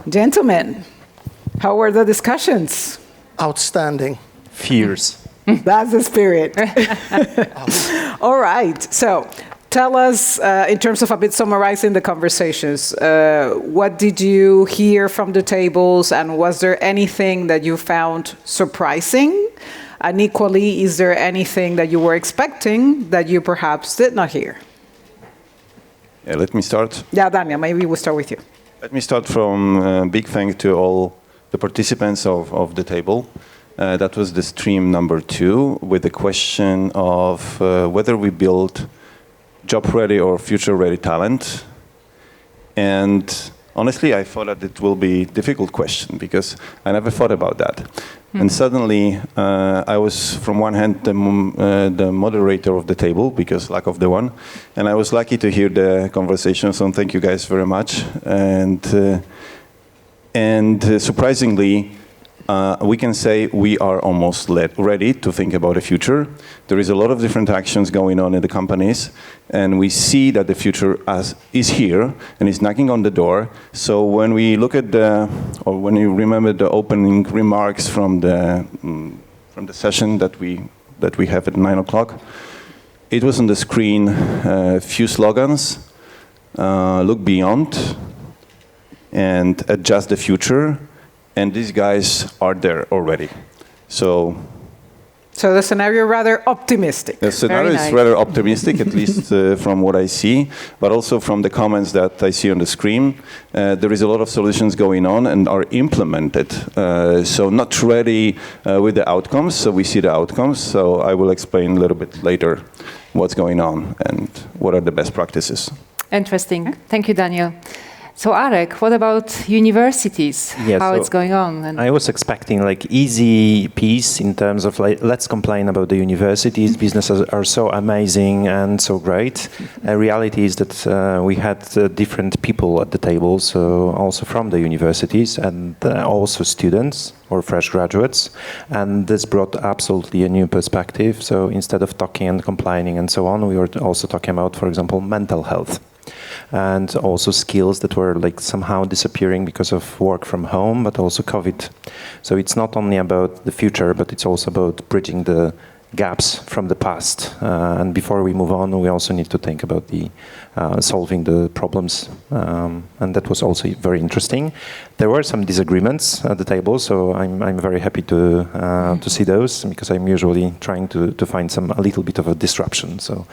gentlemen, how were the discussions? Outstanding. Fierce. That's the spirit. All right. So tell us, in terms of a bit summarizing the conversations, what did you hear from the tables, and was there anything that you found surprising? And equally, is there anything that you were expecting that you perhaps did not hear? Yeah, let me start. Yeah, Daniel, maybe we'll start with you. Let me start from big thanks to all the participants of the table. That was the stream number 2 with the question of whether we build job-ready or future-ready talent. And honestly, I thought that it will be a difficult question because I never thought about that. And suddenly, I was, from one hand, the moderator of the table, because lack of the one. And I was lucky to hear the conversation, so thank you guys very much. And surprisingly, we can say we are almost ready to think about the future. There is a lot of different actions going on in the companies, and we see that the future is here and is knocking on the door. So when we look at when you remember the opening remarks from the session that we have at 9 o'clock, it was on the screen a few slogans: look beyond and adjust the future. And these guys are there already. So the scenario rather optimistic. The scenario is rather optimistic, at least from what I see, but also from the comments that I see on the screen. There is a lot of solutions going on and are implemented. So not ready with the outcomes, so we see the outcomes. So I will explain a little bit later what's going on and what are the best practices. Interesting. Thank you, Daniel. So Arek, what about universities? Yeah, how so it's going on? And I was expecting like easy piece in terms of like, let's complain about the universities. Businesses are so amazing and so great. Reality is that we had different people at the table, so also from the universities and also students or fresh graduates. And this brought absolutely a new perspective. So instead of talking and complaining and so on, we were also talking about, for example, mental health. And also skills that were like somehow disappearing because of work from home, but also COVID. So it's not only about the future, but it's also about bridging the gaps from the past. And before we move on, we also need to think about the solving the problems. And that was also very interesting. There were some disagreements at the table, so I'm very happy to see those, because I'm usually trying to find a little bit of a disruption. So.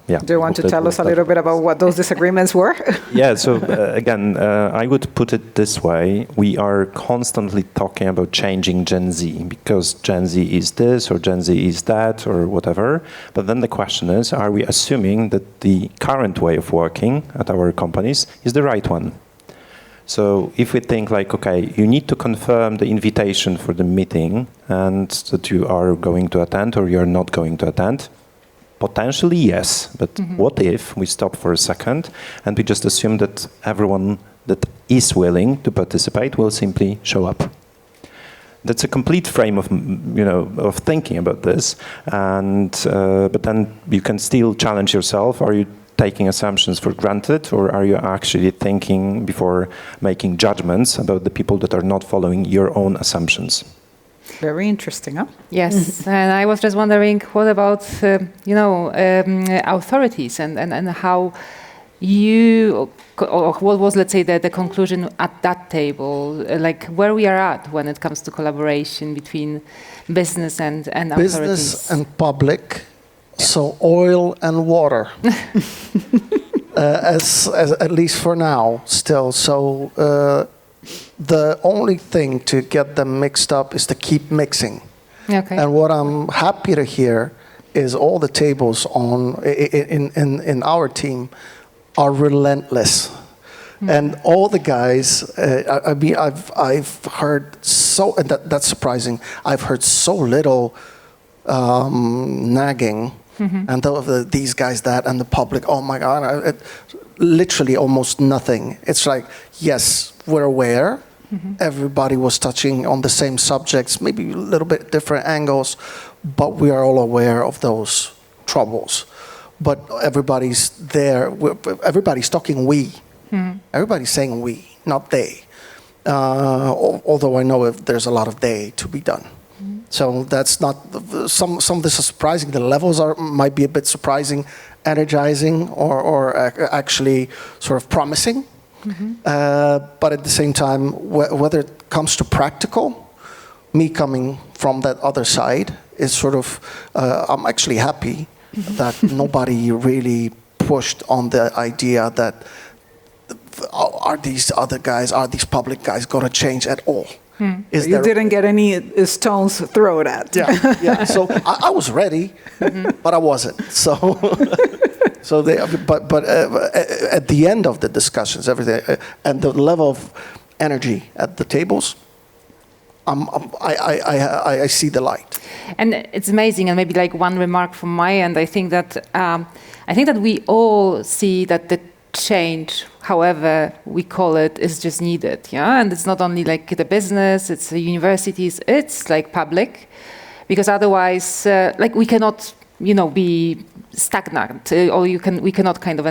Yeah. Do you want to tell us a little bit about what those disagreements were? Yeah, so again, I would put it this way. We are constantly talking about changing Gen Z, because Gen Z is this or Gen Z is that or whatever. But then the question is, are we assuming that the current way of working at our companies is the right one? So if we think like, okay, you need to confirm the invitation for the meeting and that you are going to attend or you're not going to attend, potentially, yes, but what if we stop for a second and we just assume that everyone that is willing to participate will simply show up? That's a complete frame of, of thinking about this, and but then you can still challenge yourself. Are you taking assumptions for granted, or are you actually thinking before making judgments about the people that are not following your own assumptions? Very interesting, huh? yes, and I was just wondering, what about authorities and how you, or what was, let's say, the conclusion at that table, like where we are at when it comes to collaboration between business and authorities? Business and public, so oil and water, as at least for now, still. So. The only thing to get them mixed up is to keep mixing. Okay. And what I'm happy to hear is all the tables in our team are relentless. And all the guys, I've heard so, and that's surprising, I've heard so little nagging. And these guys that, and the public, oh my God, literally almost nothing. It's like, yes, we're aware. Everybody was touching on the same subjects, maybe a little bit different angles, but we are all aware of those troubles. But everybody's there, everybody's talking we. Everybody's saying we, not they. although I know there's a lot of day to be done. So that's not, some of this is surprising. The levels might be a bit surprising, energizing, or actually sort of promising. But at the same time, whether it comes to practical, me coming from that other side is sort of, I'm actually happy that nobody really pushed on the idea that are these other guys, are these public guys going to change at all? You didn't get any stones thrown at. Yeah. So I was ready, but I wasn't. So, but at the end of the discussions, everything, and the level of energy at the tables, I see the light. And it's amazing. And maybe like one remark from my end, I think that we all see that the change, however we call it, is just needed. Yeah, and it's not only like the business, it's the universities, it's like public, because otherwise, like we cannot, be stagnant, or we cannot kind of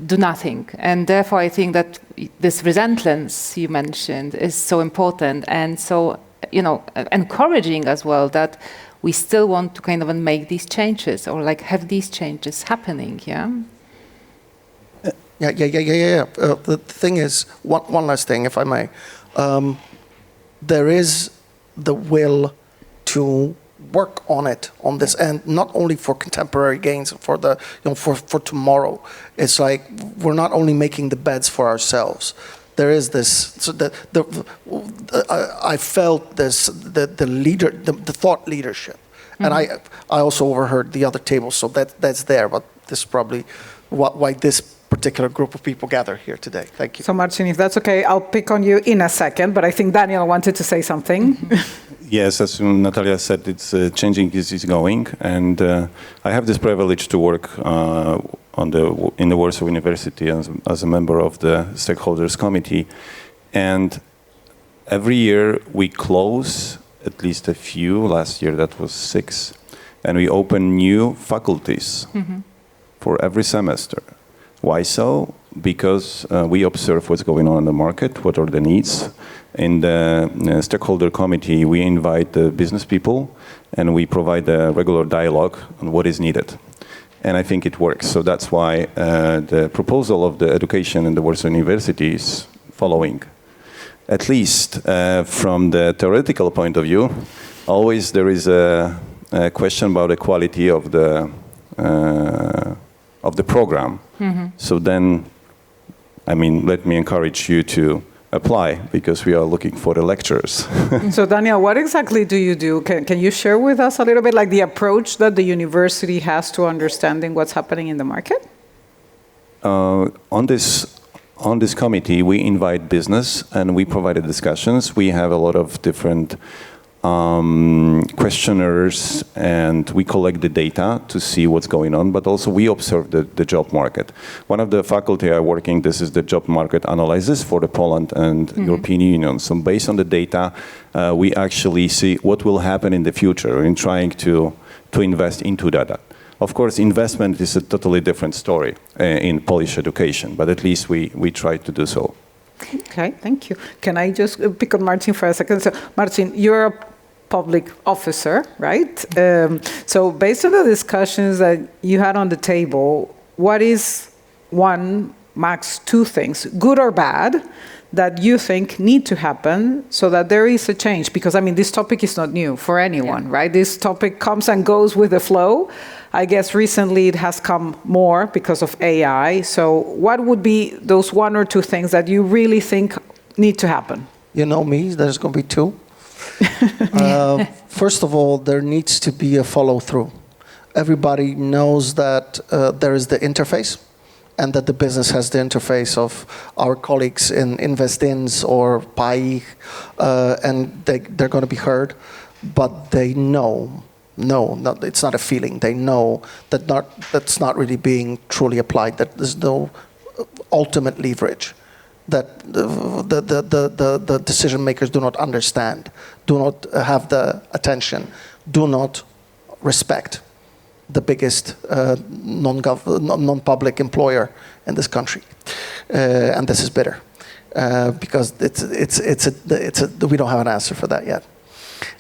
do nothing. And therefore, I think that this resilience you mentioned is so important, and so encouraging as well, that we still want to kind of make these changes, or like have these changes happening. Yeah. Yeah. The thing is, one last thing, if I may. There is the will to work on this, and not only for contemporary gains, for the for tomorrow. It's like we're not only making the beds for ourselves. There is this. So I felt this the thought leadership, and I also overheard the other tables, so that's there. But this is probably why this particular group of people gather here today. Thank you. So Marcin, if that's okay, I'll pick on you in a second, but I think Daniel wanted to say something. Yes, as Natalia said, it's changing is going, and I have this privilege to work in the Warsaw University as a member of the stakeholders committee, and every year we close at least a few. Last year that was 6, and we open new faculties for every semester. Why so? Because we observe what's going on in the market, what are the needs. In the stakeholder committee, we invite the business people, and we provide a regular dialogue on what is needed. And I think it works. So that's why the proposal of the education in the Warsaw University is following. At least from the theoretical point of view, always there is a question about the quality of the program. So then, let me encourage you to apply, because we are looking for the lecturers. So Daniel, what exactly do you do? Can you share with us a little bit, like the approach that the university has to understanding what's happening in the market? On this committee, we invite business and we provide discussions. We have a lot of different questionnaires, and we collect the data to see what's going on, but also we observe the job market. One of the faculty I work in, this is the job market analysis for the Poland and European Union. So based on the data, we actually see what will happen in the future in trying to invest into that. Of course, investment is a totally different story in Polish education, but at least we try to do so. Okay, thank you. Can I just pick on Marcin for a second? So, Marcin, you're a public officer, right? So based on the discussions that you had on the table, what is one, max 2 things, good or bad, that you think need to happen so that there is a change? Because, this topic is not new for anyone, right? This topic comes and goes with the flow. I guess recently it has come more because of AI. So what would be those 1 or 2 things that you really think need to happen? You know me, there's going to be 2. First of all, there needs to be a follow-through. Everybody knows that there is the interface, and that the business has the interface of our colleagues in Investins or PAI, and they're going to be heard, but they know. No, it's not a feeling. They know that that's not really being truly applied, that there's no ultimate leverage, that the decision makers do not understand, do not have the attention, do not respect the biggest non-public employer in this country. And this is bitter. because we don't have an answer for that yet.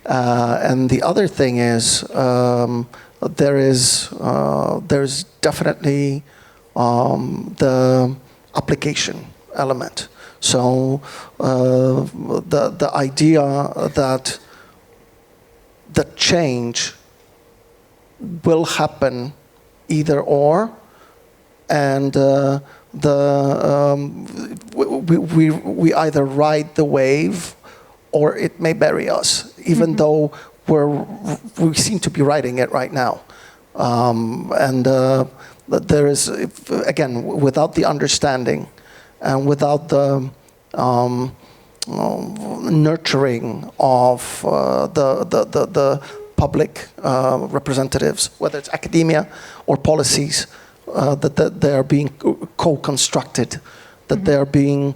And the other thing is there's definitely the application element. So the idea that the change will happen either or, and we either ride the wave or it may bury us, even though we seem to be riding it right now. And there is, again, without the understanding and without the nurturing of the public representatives, whether it's academia or policies, that they are being co-constructed, that they are being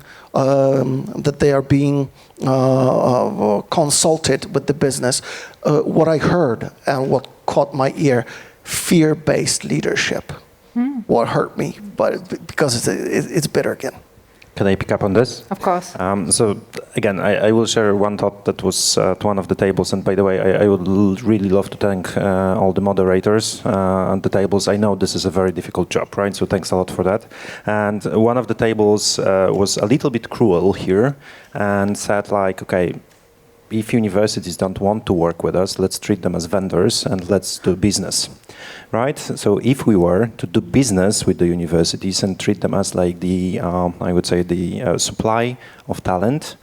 consulted with the business. What I heard and what caught my ear, fear-based leadership. What hurt me, but because it's bitter again. Can I pick up on this? Of course. So again, I will share one thought that was at one of the tables. And by the way, I would really love to thank all the moderators on the tables. I know this is a very difficult job, right? So thanks a lot for that. And one of the tables was a little bit cruel here and said like, okay, if universities don't want to work with us, let's treat them as vendors and let's do business, right? So if we were to do business with the universities and treat them as like the, I would say the supply of talent,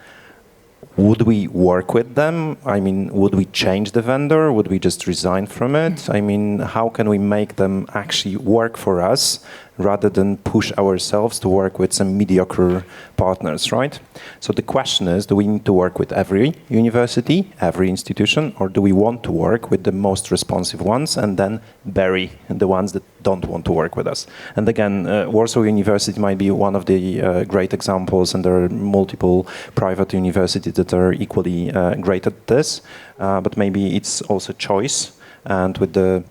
would we work with them? I mean, would we change the vendor? Would we just resign from it? I mean, how can we make them actually work for us rather than push ourselves to work with some mediocre partners, right? So the question is, do we need to work with every university, every institution, or do we want to work with the most responsive ones and then bury the ones that don't want to work with us? And again, Warsaw University might be one of the great examples, and there are multiple private universities that are equally great at this, but maybe it's also choice. And with the,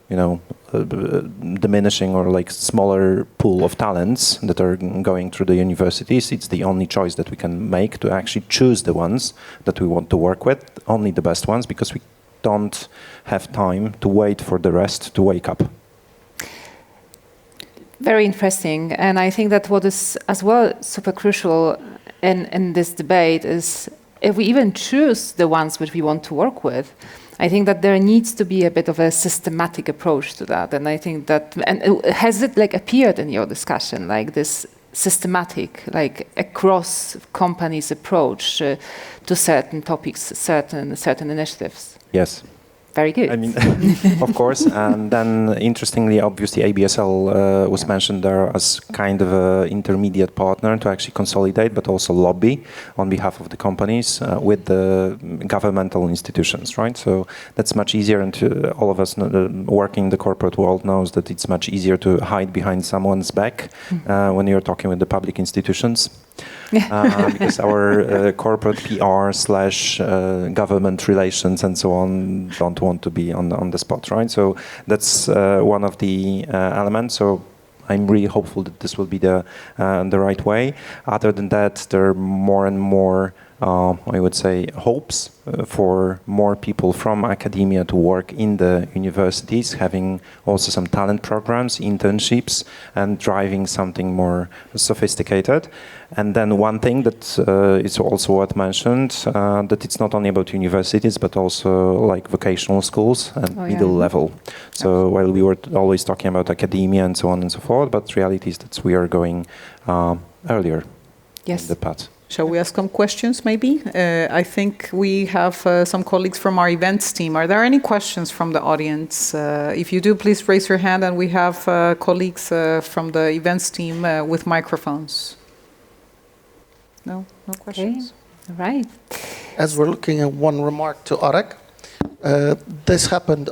diminishing or like smaller pool of talents that are going through the universities, it's the only choice that we can make to actually choose the ones that we want to work with, only the best ones, because we don't have time to wait for the rest to wake up. Very interesting. And I think that what is as well super crucial in this debate is if we even choose the ones which we want to work with, I think that there needs to be a bit of a systematic approach to that. And I think that, and has it like appeared in your discussion, like this systematic, like across companies approach to certain topics, certain initiatives? Yes. Very good. I mean, of course. And then, interestingly, obviously, ABSL was mentioned there as kind of an intermediate partner to actually consolidate, but also lobby on behalf of the companies with the governmental institutions, right? So that's much easier, and all of us working in the corporate world knows that it's much easier to hide behind someone's back when you're talking with the public institutions. Because our corporate PR / government relations and so on don't want to be on the spot, right? So that's one of the elements. So I'm really hopeful that this will be the right way. Other than that, there are more and more, I would say, hopes for more people from academia to work in the universities, having also some talent programs, internships, and driving something more sophisticated. And then one thing that is also worth mentioned, that it's not only about universities, but also like vocational schools and middle level. So while we were always talking about academia and so on and so forth, but reality is that we are going earlier in the path. Shall we ask some questions, maybe? I think we have some colleagues from our events team. Are there any questions from the audience? If you do, please raise your hand, and we have colleagues from the events team with microphones. No questions? Okay. All right. As we're looking at one remark to Arek, this happened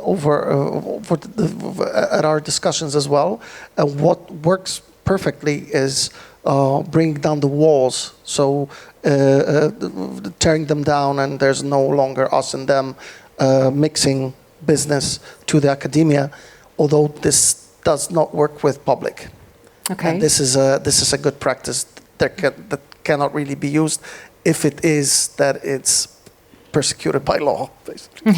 at our discussions as well. What works perfectly is bringing down the walls, so tearing them down, and there's no longer us and them mixing business to the academia, although this does not work with public. Okay. And this is a good practice that cannot really be used if it is that it's persecuted by law, basically.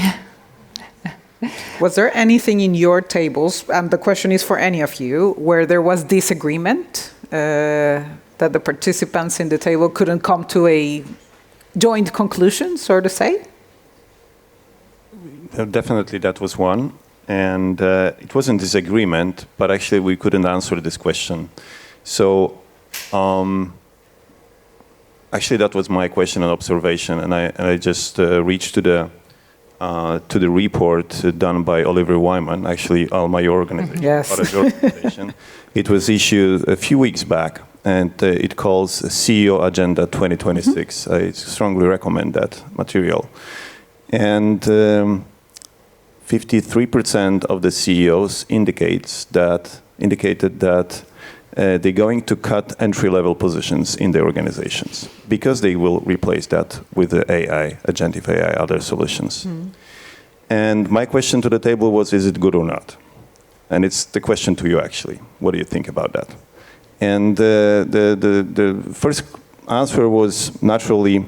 Was there anything in your tables, and the question is for any of you, where there was disagreement, that the participants in the table couldn't come to a joint conclusion, so to say? Definitely that was one. And it wasn't disagreement, but actually we couldn't answer this question. So actually that was my question and observation, and I just reached to the report done by Oliver Wyman, actually Alma, your organization. Yes. Part of your organization. It was issued a few weeks back, and it calls CEO Agenda 2026. I strongly recommend that material. And 53% of the CEOs indicated that they're going to cut entry-level positions in their organizations because they will replace that with the AI, agentic AI, other solutions. And my question to the table was, is it good or not? And it's the question to you, actually. What do you think about that? And the first answer was naturally,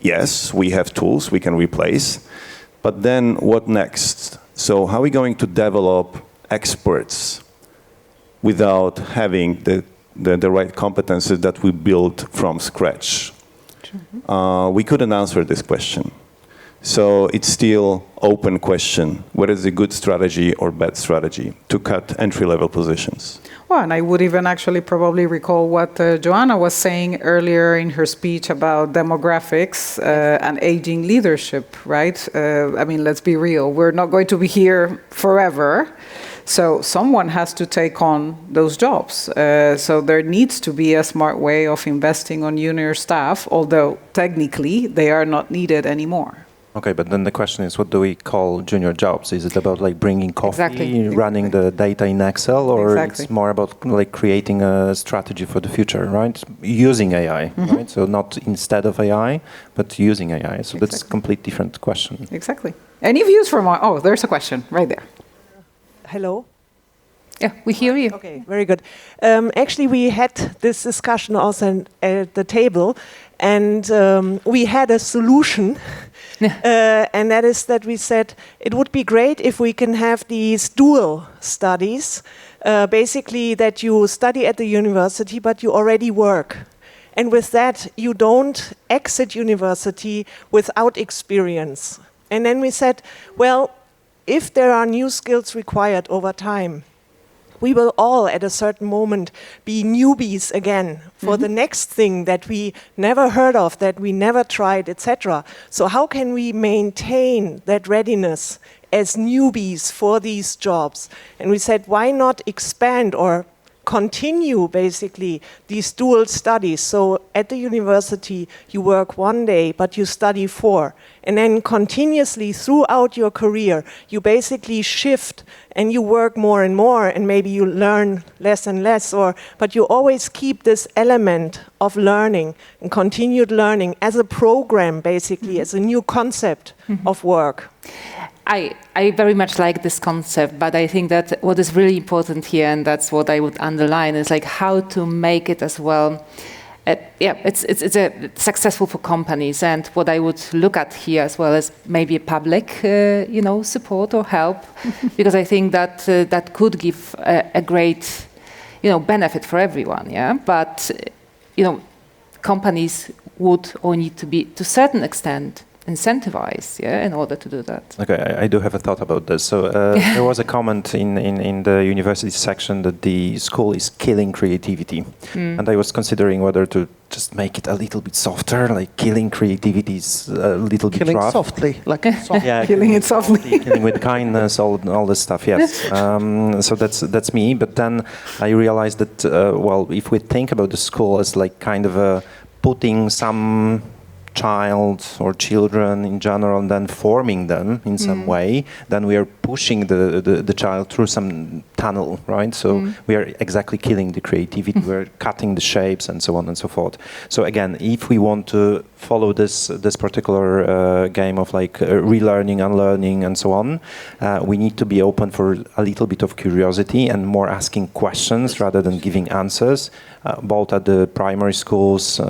yes, we have tools we can replace. But then what next? So how are we going to develop experts without having the right competences that we built from scratch? We couldn't answer this question. So it's still open question, whether it's a good strategy or bad strategy to cut entry-level positions. Well, and I would even actually probably recall what Joanna was saying earlier in her speech about demographics and aging leadership, right? I mean, let's be real. We're not going to be here forever. So someone has to take on those jobs. So there needs to be a smart way of investing on junior staff, although technically they are not needed anymore. Okay, but then the question is, what do we call junior jobs? Is it about like bringing coffee, running the data in Excel, or it's more about like creating a strategy for the future, right? Using AI, right? So not instead of AI, but using AI. So that's a complete different question. Exactly. Any views from oh, there's a question right there. Hello? Yeah, we hear you. Okay, very good. Actually, we had this discussion also at the table, and we had a solution. And that is that we said it would be great if we can have these dual studies, basically that you study at the university, but you already work. And with that, you don't exit university without experience. And then we said, well, if there are new skills required over time, we will all at a certain moment be newbies again for the next thing that we never heard of, that we never tried, etc. So how can we maintain that readiness as newbies for these jobs? And we said, why not expand or continue basically these dual studies? So at the university you work 1 day, but you study 4. And then continuously throughout your career, you basically shift and you work more and more, and maybe you learn less and less, but you always keep this element of learning and continued learning as a program, basically, as a new concept of work. I very much like this concept, but I think that what is really important here, and that's what I would underline, is like how to make it as well. It's successful for companies, and what I would look at here as well is maybe a public, support or help, because I think that that could give a great, benefit for everyone. Yeah, but companies would or need to be to a certain extent incentivize, in order to do that. Okay, I do have a thought about this. So there was a comment in the university section that the school is killing creativity. And I was considering whether to just make it a little bit softer, like killing creativity is a little bit rough. Softly, like soft. Yeah, Killing it softly. Killing with kindness, all this stuff, yes. So that's me. But then I realized that, if we think about the school as like kind of putting some child or children in general and then forming them in some way, then we are pushing the child through some tunnel, right? So we are exactly killing the creativity. We're cutting the shapes and so on and so forth. So again, if we want to follow this particular game of like relearning, unlearning, and so on, we need to be open for a little bit of curiosity and more asking questions rather than giving answers, both at the primary schools,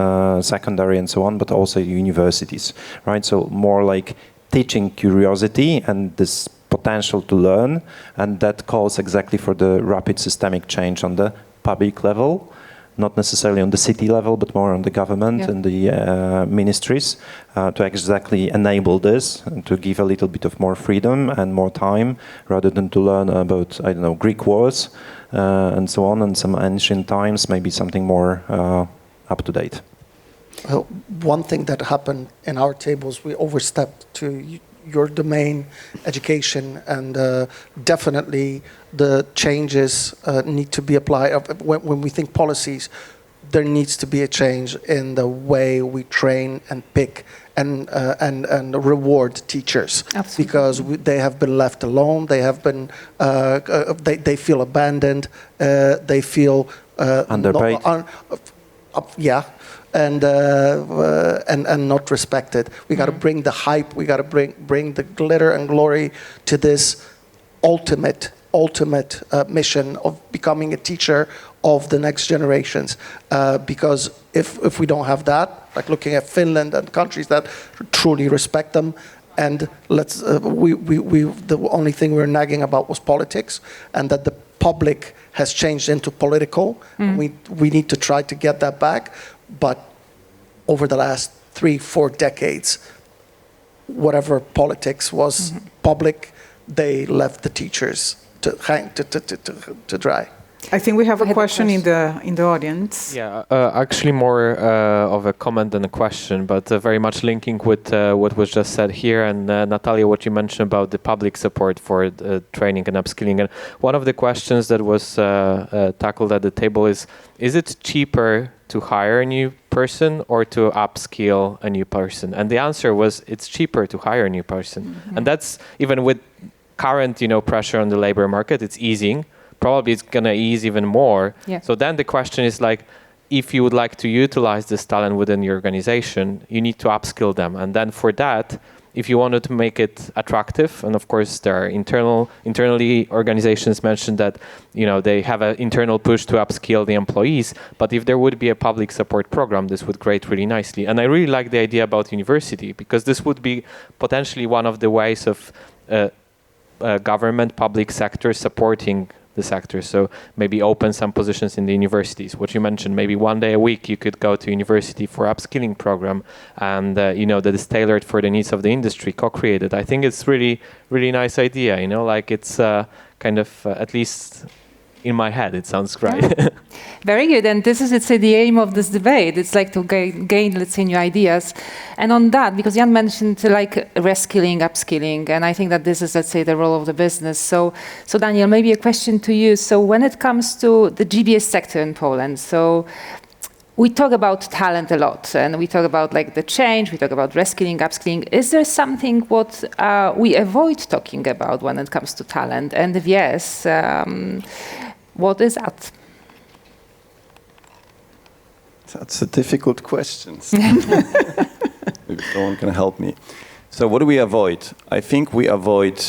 secondary, and so on, but also universities, right? So more like teaching curiosity and this potential to learn, and that calls exactly for the rapid systemic change on the public level, not necessarily on the city level, but more on the government and the ministries, to exactly enable this and to give a little bit of more freedom and more time, rather than to learn about, I don't know, Greek wars and so on, and some ancient times, maybe something more up to date. Well, one thing that happened in our tables, we overstepped to your domain, education, and definitely the changes need to be applied. When we think policies, there needs to be a change in the way we train and pick and reward teachers. Absolutely. Because they have been left alone. They have been they feel abandoned. They feel underpaid. And not respected. We got to bring the hype. We got to bring the glitter and glory to this ultimate mission of becoming a teacher of the next generations. Because if we don't have that, like looking at Finland and countries that truly respect them, and the only thing we were nagging about was politics, and that the public has changed into political. We need to try to get that back. But over the last 3-4 decades, whatever politics was public, they left the teachers to hang to dry. I think we have a question in the audience. Yeah, actually more of a comment than a question, but very much linking with what was just said here, and Natalia, what you mentioned about the public support for training and upskilling. And one of the questions that was tackled at the table is it cheaper to hire a new person or to upskill a new person? And the answer was it's cheaper to hire a new person. And that's even with current, pressure on the labor market, it's easing. Probably it's going to ease even more. Yeah. So then the question is like, if you would like to utilize this talent within your organization, you need to upskill them. And then for that, if you wanted to make it attractive, and of course there are internally organizations mentioned that, they have an internal push to upskill the employees. But if there would be a public support program, this would grade really nicely. And I really like the idea about university, because this would be potentially one of the ways of government, public sector supporting the sector. So maybe open some positions in the universities. What you mentioned, maybe one day a week you could go to university for upskilling program, and that is tailored for the needs of the industry, co-created. I think it's really, really nice idea. Like it's kind of at least in my head, it sounds great. Yeah. Very good. And this is, let's say, the aim of this debate. It's like to gain, let's say, new ideas. And on that, because Jan mentioned like reskilling, upskilling, and I think that this is, let's say, the role of the business. So Daniel, maybe a question to you. So when it comes to the GBS sector in Poland, so we talk about talent a lot, and we talk about like the change, we talk about reskilling, upskilling. Is there something what we avoid talking about when it comes to talent? And if yes, what is that? That's a difficult question. Maybe someone can help me. So what do we avoid? I think we avoid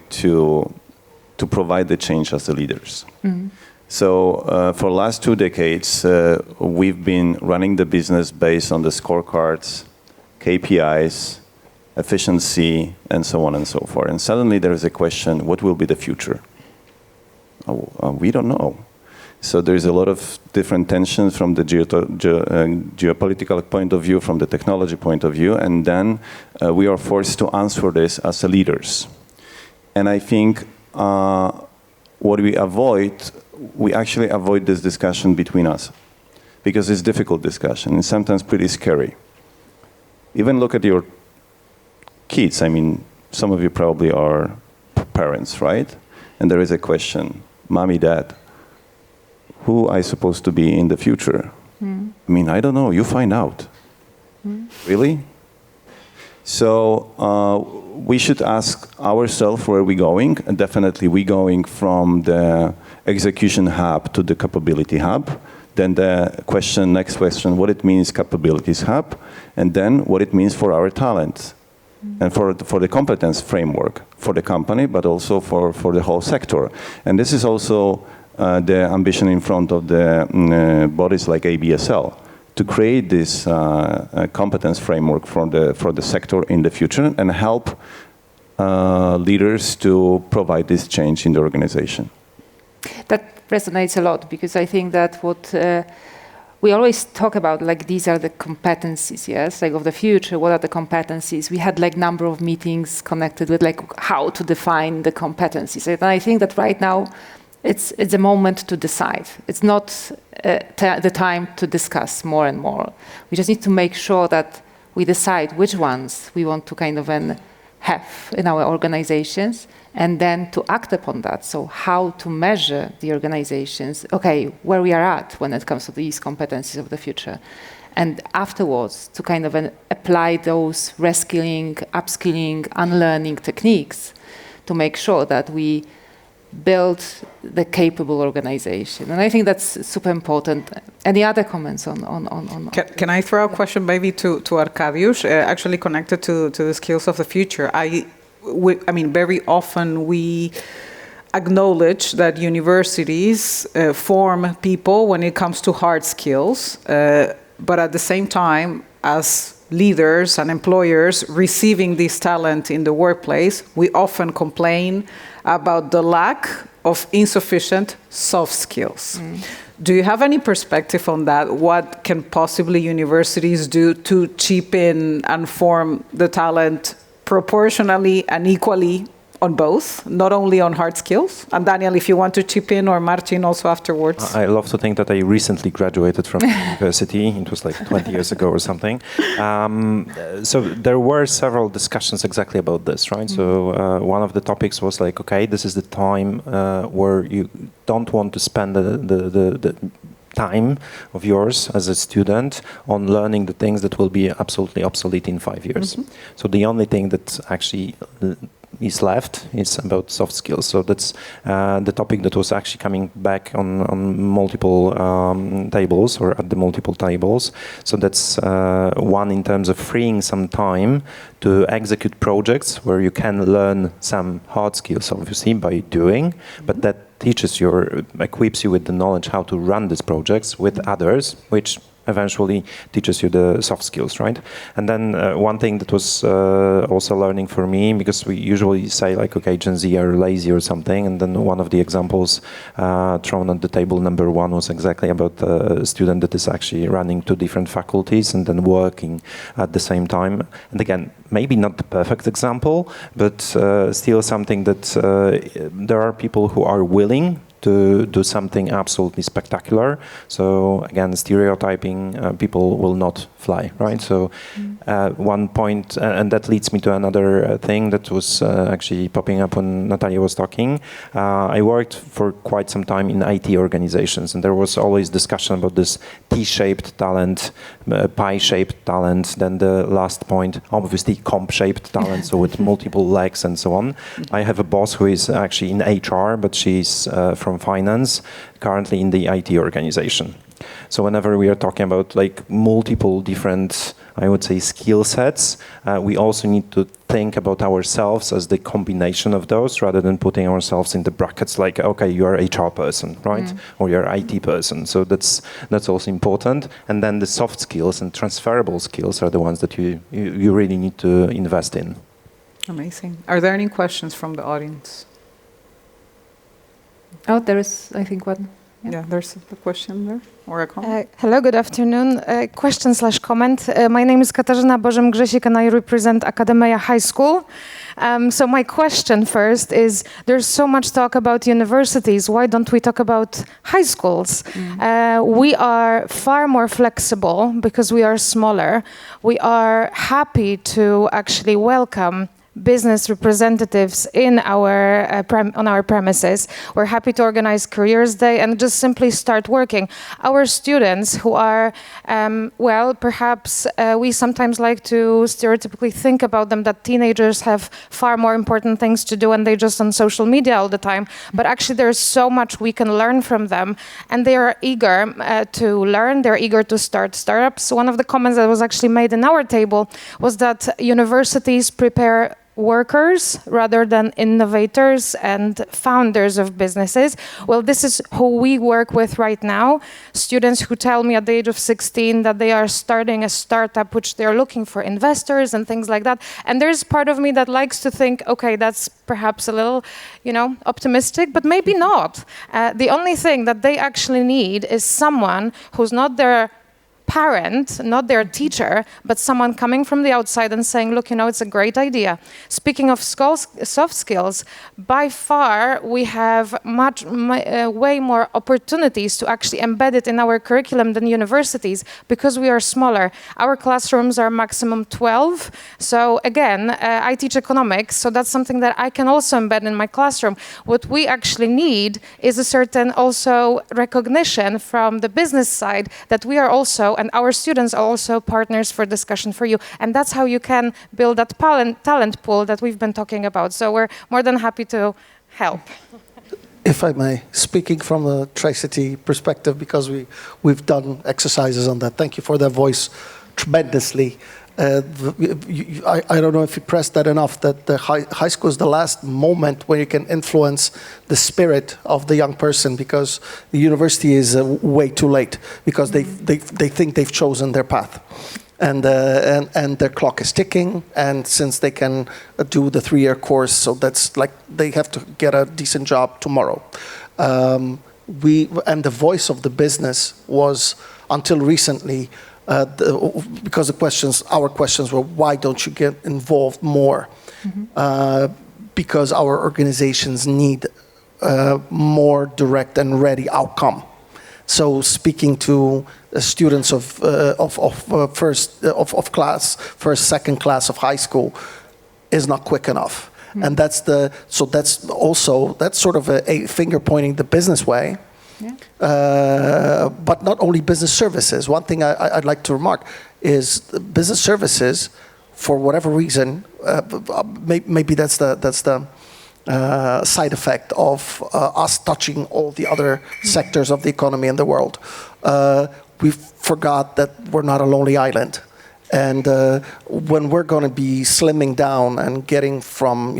to provide the change as the leaders. Mm-hmm. So for the last 2 decades, we've been running the business based on the scorecards, KPIs, efficiency, and so on and so forth. And suddenly there is a question, what will be the future? We don't know. So there's a lot of different tensions from the geopolitical point of view, from the technology point of view, and then we are forced to answer this as the leaders. And I think what we actually avoid this discussion between us, because it's difficult discussion. It's sometimes pretty scary. Even look at your kids. I mean, some of you probably are parents, right? And there is a question, Mommy, Dad, who I supposed to be in the future? I mean, I don't know. You find out. Really? So we should ask ourselves where we're going. And definitely we're going from the execution hub to the capability hub. Then the next question, what it means capabilities hub, and then what it means for our talent. And for the competence framework for the company, but also for the whole sector. And this is also the ambition in front of the bodies like ABSL, to create this competence framework for the sector in the future and help leaders to provide this change in the organization. That resonates a lot, because I think that what we always talk about, like, these are the competencies, yes, like of the future. What are the competencies? We had like number of meetings connected with like how to define the competencies. And I think that right now it's a moment to decide. It's not the time to discuss more and more. We just need to make sure that we decide which ones we want to kind of have in our organizations, and then to act upon that. So how to measure the organizations, okay, where we are at when it comes to these competencies of the future. And afterwards, to kind of apply those reskilling, upskilling, unlearning techniques to make sure that we build the capable organization. And I think that's super important. Any other comments on Can I throw a question maybe to Arkadiusz, actually connected to the skills of the future? I mean, very often we acknowledge that universities form people when it comes to hard skills, but at the same time, as leaders and employers receiving this talent in the workplace, we often complain about the lack of insufficient soft skills. Do you have any perspective on that? What can possibly universities do to chip in and form the talent proportionally and equally on both, not only on hard skills? And Daniel, if you want to chip in, or Marcin also afterwards. I love to think that I recently graduated from university. It was like 20 years ago or something. So there were several discussions exactly about this, right? So one of the topics was like, okay, this is the time where you don't want to spend the time of yours as a student on learning the things that will be absolutely obsolete in 5 years. So the only thing that actually is left is about soft skills. So that's the topic that was actually coming back on multiple tables, or at the multiple tables. So that's one in terms of freeing some time to execute projects where you can learn some hard skills, obviously, by doing, but that equips you with the knowledge how to run these projects with others, which eventually teaches you the soft skills, right? And then one thing that was also learning for me, because we usually say like, okay, Gen Z are lazy or something, and then one of the examples thrown on the table, number one, was exactly about a student that is actually running 2 different faculties and then working at the same time. And again, maybe not the perfect example, but still something that there are people who are willing to do something absolutely spectacular. So again, stereotyping people will not fly, right? So one point, and that leads me to another thing that was actually popping up when Natalia was talking. I worked for quite some time in IT organizations, and there was always discussion about this T-shaped talent, pie-shaped talent, then the last point, obviously comp-shaped talent, so with multiple legs and so on. I have a boss who is actually in HR, but she's from finance, currently in the IT organization. So whenever we are talking about like multiple different, I would say, skill sets, we also need to think about ourselves as the combination of those, rather than putting ourselves in the brackets like, okay, you are HR person, right? Or you're IT person. So that's also important. And then the soft skills and transferable skills are the ones that you really need to invest in. Amazing. Are there any questions from the audience? Oh, there is, I think, one. Yeah, there's a question there, or a comment. Hello, good afternoon. Question/comment. My name is Katarzyna Bożem-Grzesik and I represent Academia High School. So my question first is, there's so much talk about universities. Why don't we talk about high schools? We are far more flexible because we are smaller. We are happy to actually welcome business representatives in our on our premises. We're happy to organize Careers Day and just simply start working. Our students who are, perhaps we sometimes like to stereotypically think about them that teenagers have far more important things to do and they're just on social media all the time. But actually there's so much we can learn from them, and they are eager to learn, they're eager to start startups. One of the comments that was actually made in our table was that universities prepare workers rather than innovators and founders of businesses. Well, this is who we work with right now. Students who tell me at the age of 16 that they are starting a startup which they're looking for investors and things like that. And there's part of me that likes to think, okay, that's perhaps a little, optimistic, but maybe not. The only thing that they actually need is someone who's not their parent, not their teacher, but someone coming from the outside and saying, look, it's a great idea. Speaking of soft skills, by far we have way more opportunities to actually embed it in our curriculum than universities because we are smaller. Our classrooms are maximum 12. So again, I teach economics, so that's something that I can also embed in my classroom. What we actually need is a certain also recognition from the business side that we are also, and our students are also partners for discussion for you. And that's how you can build that talent pool that we've been talking about. So we're more than happy to help. If I may, speaking from a Tri-City perspective, because we've done exercises on that. Thank you for that voice tremendously. I don't know if you pressed that enough, that the high school is the last moment where you can influence the spirit of the young person, because the university is way too late, because they think they've chosen their path. And their clock is ticking, and since they can do the 3-year course, so that's like they have to get a decent job tomorrow. And the voice of the business was, until recently, because our questions were, why don't you get involved more? Because our organizations need more direct and ready outcome. So speaking to students of second class of high school is not quick enough. And that's sort of a finger pointing the business way. Yeah. But not only business services. One thing I'd like to remark is business services, for whatever reason, maybe that's the side effect of us touching all the other sectors of the economy in the world. We forgot that we're not a lonely island. And when we're going to be slimming down and getting from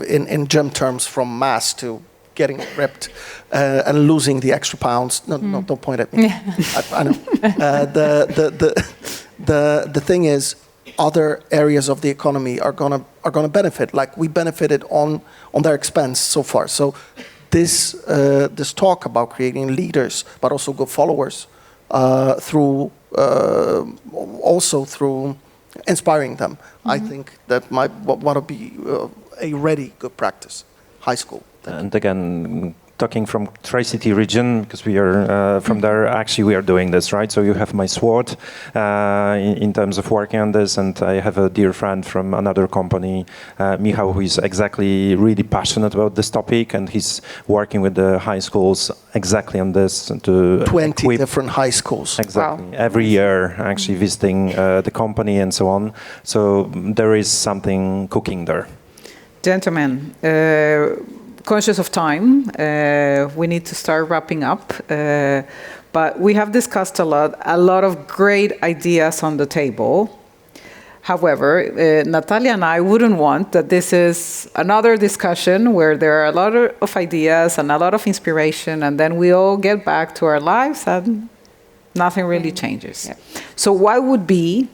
in gym terms, from mass to getting ripped and losing the extra pounds. No, don't point at me. I know. The thing is, other areas of the economy are gonna benefit. Like we benefited on their expense so far. So this talk about creating leaders, but also good followers, through inspiring them. I think that might want to be a really good practice. High school. And again, talking from Tri-City region, because we are from there, actually we are doing this, right? So you have my sword in terms of working on this, and I have a dear friend from another company, Michał, who is exactly really passionate about this topic, and he's working with the high schools exactly on this. To 20 different high schools. Exactly. Wow. Every year, actually visiting the company and so on. So there is something cooking there. Gentlemen, conscious of time, we need to start wrapping up. But we have discussed a lot of great ideas on the table. However, Natalia and I wouldn't want that this is another discussion where there are a lot of ideas and a lot of inspiration, and then we all get back to our lives and nothing really changes. Yeah. So what would be,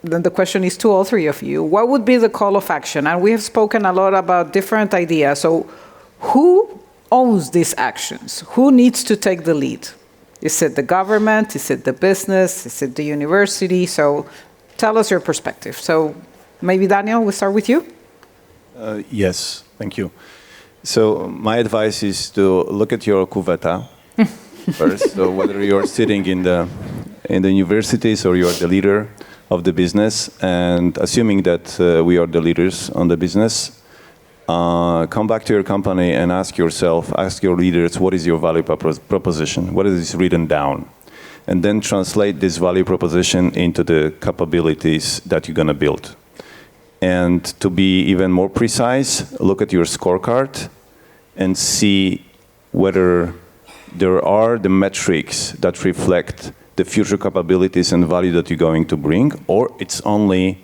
then the question is to all three of you, what would be the call of action? And we have spoken a lot about different ideas. So who owns these actions? Who needs to take the lead? Is it the government? Is it the business? Is it the university? So tell us your perspective. So maybe Daniel, we'll start with you. Yes, thank you. So my advice is to look at your cuveta first. So whether you're sitting in the universities or you're the leader of the business, and assuming that we are the leaders on the business, come back to your company and ask your leaders, what is your value proposition? What is written down? And then translate this value proposition into the capabilities that you're going to build. And to be even more precise, look at your scorecard and see whether there are the metrics that reflect the future capabilities and value that you're going to bring, or it's only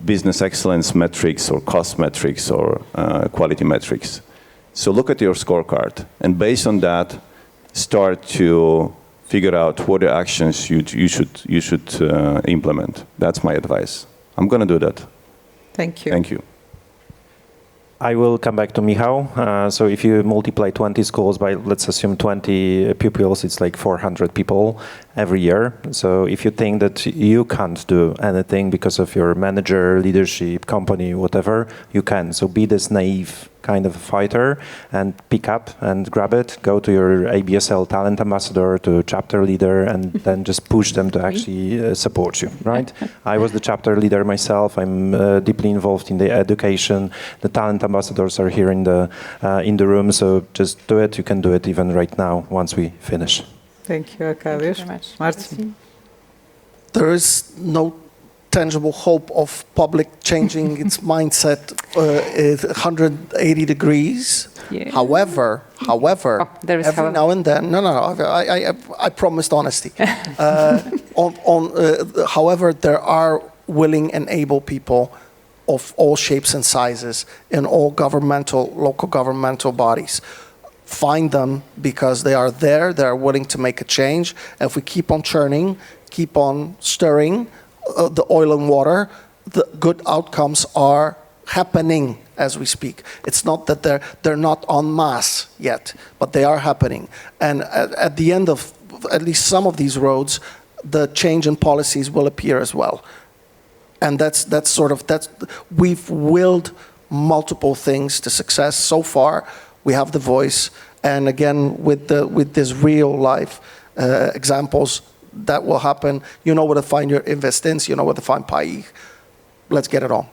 business excellence metrics or cost metrics or quality metrics. So look at your scorecard, and based on that, start to figure out what the actions you should implement. That's my advice. I'm going to do that. Thank you. Thank you. I will come back to Michał. So if you multiply 20 schools by, let's assume 20 pupils, it's like 400 people every year. So if you think that you can't do anything because of your manager, leadership, company, whatever, you can. So be this naive kind of a fighter and pick up and grab it, go to your ABSL talent ambassador, to chapter leader, and then just push them to actually support you, right? I was the chapter leader myself. I'm deeply involved in the education. The talent ambassadors are here in the room, so just do it. You can do it even right now once we finish. Thank you, Arkadiusz. Marcin. There is no tangible hope of public changing its mindset 180 degrees. Yeah. However, there is every now and then, I promised honesty. However, there are willing and able people of all shapes and sizes in all local governmental bodies. Find them, because they are there, they are willing to make a change. And if we keep on churning, keep on stirring the oil and water, the good outcomes are happening as we speak. It's not that they're not en masse yet, but they are happening. And at the end of at least some of these roads, the change in policies will appear as well. And that's we've willed multiple things to success so far. We have the voice, and again with this real life examples. That will happen. You know where to find your investins. You know where to find PAI. Let's get it on.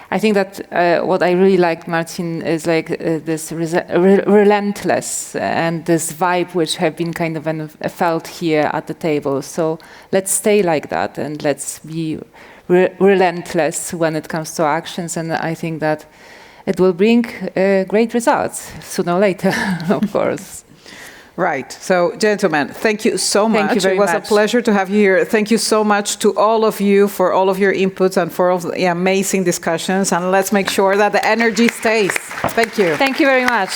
I think that what I really liked, Marcin, is like this relentless and this vibe which have been kind of felt here at the table. So let's stay like that, and let's be relentless when it comes to actions. And I think that it will bring great results sooner or later, of course. Right. So, gentlemen, thank you so much. Thank you very much. It was much. a pleasure to have you here. Thank you so much to all of you for all of your inputs and for all the amazing discussions. And let's make sure that the energy stays. Thank you. Thank you very much.